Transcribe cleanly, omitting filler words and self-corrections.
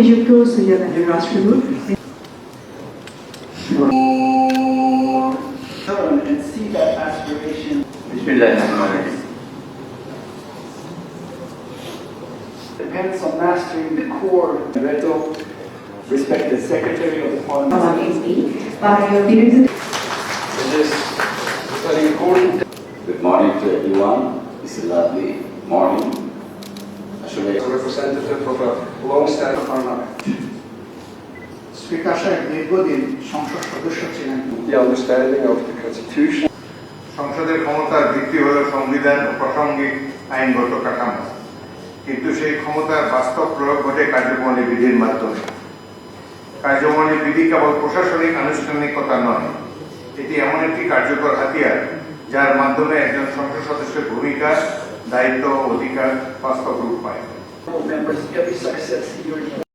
যোগ্য সৈয়দ আলী রাষ্ট্রদূত and see that aspiration. Bismillahirrahmanirrahim. Depends on mastering the core. Reto, respected Secretary of the Parliament. It is very important. Good morning to everyone. It's a lovely morning. Actually, as a representative of a long-standing parliament. Speaker সাহেব দীর্ঘদিন সংসদ সদস্য ছিলেন। The understanding of the Constitution. সংসদের ক্ষমতার ভিত্তি হল সংবিধান ও প্রাসঙ্গিক আইনগত কাঠামো, কিন্তু সেই ক্ষমতার বাস্তব প্রয়োগ ঘটে কার্যপ্রণালী বিধির মাধ্যমে। কার্যপ্রণালী বিধি কেবল প্রশাসনিক আনুষ্ঠানিকতা নয়, এটি এমন একটি কার্যকর হাতিয়ার যার মাধ্যমে একজন সংসদ সদস্যের ভূমিকা, দায়িত্ব ও অধিকার বাস্তব রূপ পায়। Members, every success here.